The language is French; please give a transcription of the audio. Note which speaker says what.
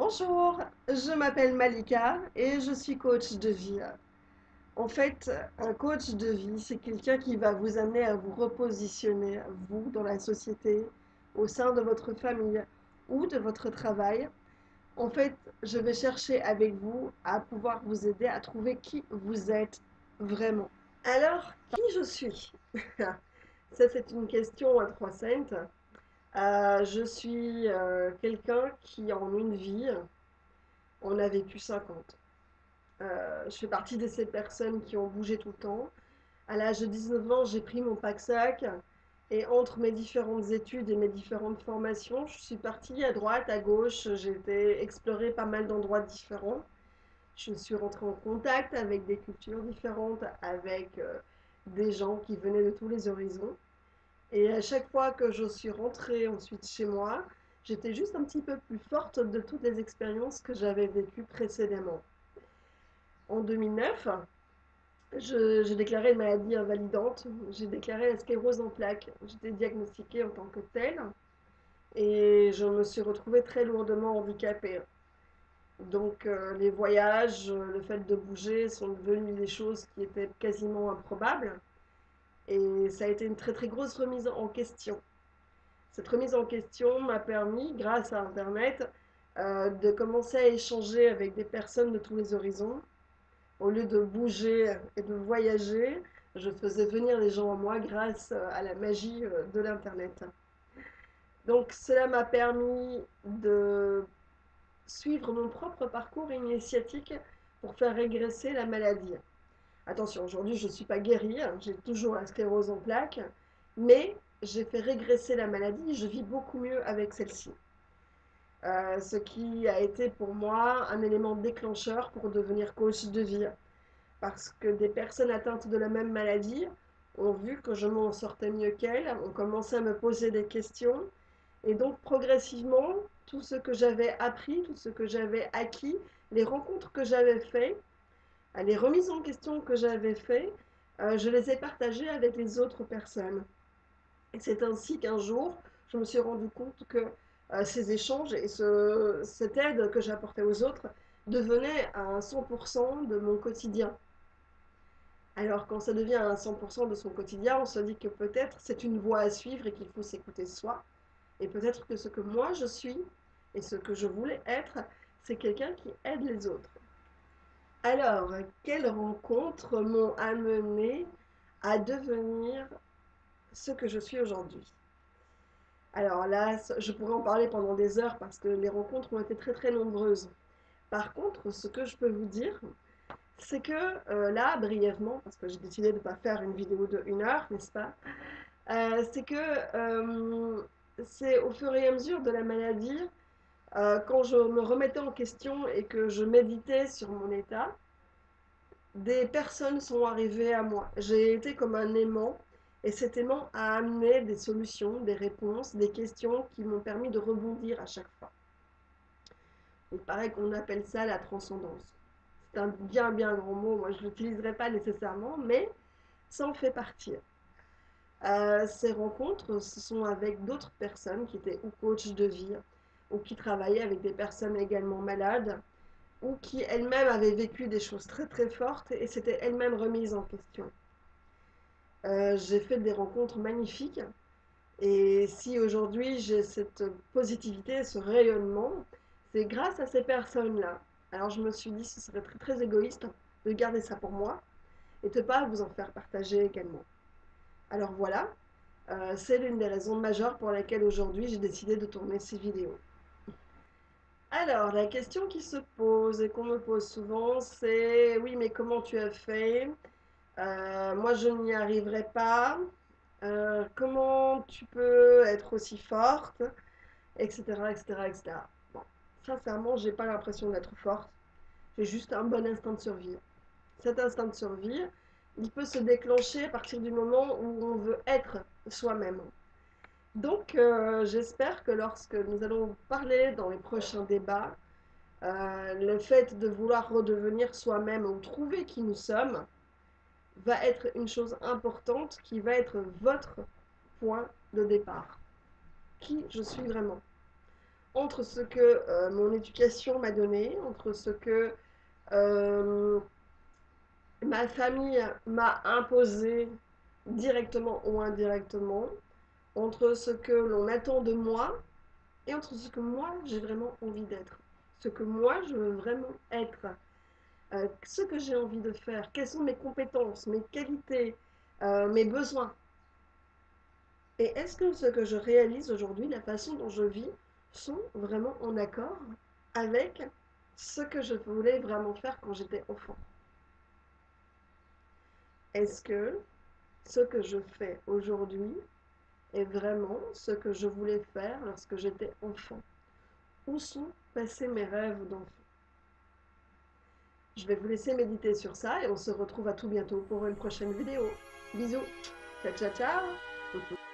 Speaker 1: Bonjour, je m'appelle Malika et je suis coach de vie. En fait, un coach de vie, c'est quelqu'un qui va vous amener à vous repositionner, vous, dans la société, au sein de votre famille ou de votre travail. En fait, je vais chercher avec vous à pouvoir vous aider à trouver qui vous êtes vraiment. Alors, qui je suis? Ça, c'est une question à 3 cents. Je suis quelqu'un qui, en une vie, on a vécu 50. Je fais partie de ces personnes qui ont bougé tout le temps. À l'âge de 19 ans, j'ai pris mon pack-sac et entre mes différentes études et mes différentes formations, je suis partie à droite, à gauche. J'ai été explorer pas mal d'endroits différents. Je suis rentrée en contact avec des cultures différentes, avec des gens qui venaient de tous les horizons. Et à chaque fois que je suis rentrée ensuite chez moi, j'étais juste un petit peu plus forte de toutes les expériences que j'avais vécues précédemment. En 2009, j'ai déclaré une maladie invalidante. J'ai déclaré la sclérose en plaques. J'étais diagnostiquée en tant que telle et je me suis retrouvée très lourdement handicapée. Donc les voyages, le fait de bouger sont devenus des choses qui étaient quasiment improbables. Et ça a été une très très grosse remise en question. Cette remise en question m'a permis, grâce à Internet, de commencer à échanger avec des personnes de tous les horizons. Au lieu de bouger et de voyager, je faisais venir les gens à moi grâce à la magie de l'Internet. Donc cela m'a permis de suivre mon propre parcours initiatique pour faire régresser la maladie. Attention, aujourd'hui je ne suis pas guérie, j'ai toujours la sclérose en plaques, mais j'ai fait régresser la maladie et je vis beaucoup mieux avec celle-ci. Ce qui a été pour moi un élément déclencheur pour devenir coach de vie. Parce que des personnes atteintes de la même maladie ont vu que je m'en sortais mieux qu'elles, ont commencé à me poser des questions. Et donc progressivement, tout ce que j'avais appris, tout ce que j'avais acquis, les rencontres que j'avais faites, les remises en question que j'avais faites, je les ai partagées avec les autres personnes. Et c'est ainsi qu'un jour, je me suis rendu compte que ces échanges et cette aide que j'apportais aux autres devenaient à 100% de mon quotidien. Alors quand ça devient à 100% de son quotidien, on se dit que peut-être c'est une voie à suivre et qu'il faut s'écouter soi. Et peut-être que ce que moi je suis et ce que je voulais être, c'est quelqu'un qui aide les autres. Alors, quelles rencontres m'ont amené à devenir ce que je suis aujourd'hui? Alors là, je pourrais en parler pendant des heures parce que les rencontres ont été très très nombreuses. Par contre, ce que je peux vous dire, c'est que là, brièvement, parce que j'ai décidé de ne pas faire une vidéo de 1 heure, n'est-ce pas? C'est que c'est au fur et à mesure de la maladie, quand je me remettais en question et que je méditais sur mon état, des personnes sont arrivées à moi. J'ai été comme un aimant et cet aimant a amené des solutions, des réponses, des questions qui m'ont permis de rebondir à chaque fois. Il paraît qu'on appelle ça la transcendance. C'est un bien bien grand mot, moi je ne l'utiliserai pas nécessairement, mais ça en fait partie. Ces rencontres, ce sont avec d'autres personnes qui étaient ou coachs de vie, ou qui travaillaient avec des personnes également malades, ou qui elles-mêmes avaient vécu des choses très très fortes et s'étaient elles-mêmes remises en question. J'ai fait des rencontres magnifiques, et si aujourd'hui j'ai cette positivité, ce rayonnement, c'est grâce à ces personnes-là. Alors je me suis dit, ce serait très très égoïste de garder ça pour moi et de ne pas vous en faire partager également. Alors voilà, c'est l'une des raisons majeures pour laquelle aujourd'hui j'ai décidé de tourner ces vidéos. Alors, la question qui se pose et qu'on me pose souvent, c'est oui, mais comment tu as fait? Moi, je n'y arriverai pas. Comment tu peux être aussi forte? Etc. etc., etc. Bon, sincèrement, j'ai pas l'impression d'être forte. J'ai juste un bon instinct de survie. Cet instinct de survie, il peut se déclencher à partir du moment où on veut être soi-même. Donc, j'espère que lorsque nous allons parler dans les prochains débats, le fait de vouloir redevenir soi-même ou trouver qui nous sommes va être une chose importante qui va être votre point de départ. Qui je suis vraiment. entre ce que mon éducation m'a donné, entre ce que euh, ma famille m'a imposé directement ou indirectement, entre ce que l'on attend de moi et entre ce que moi j'ai vraiment envie d'être, ce que moi je veux vraiment être, ce que j'ai envie de faire, quelles sont mes compétences, mes qualités, mes besoins. Et est-ce que ce que je réalise aujourd'hui, la façon dont je vis, sont vraiment en accord avec ce que je voulais vraiment faire quand j'étais enfant? Est-ce que ce que je fais aujourd'hui est vraiment ce que je voulais faire lorsque j'étais enfant? Où sont passés mes rêves d'enfant? Je vais vous laisser méditer sur ça et on se retrouve à tout bientôt pour une prochaine vidéo. Bisous. Ciao, ciao, ciao.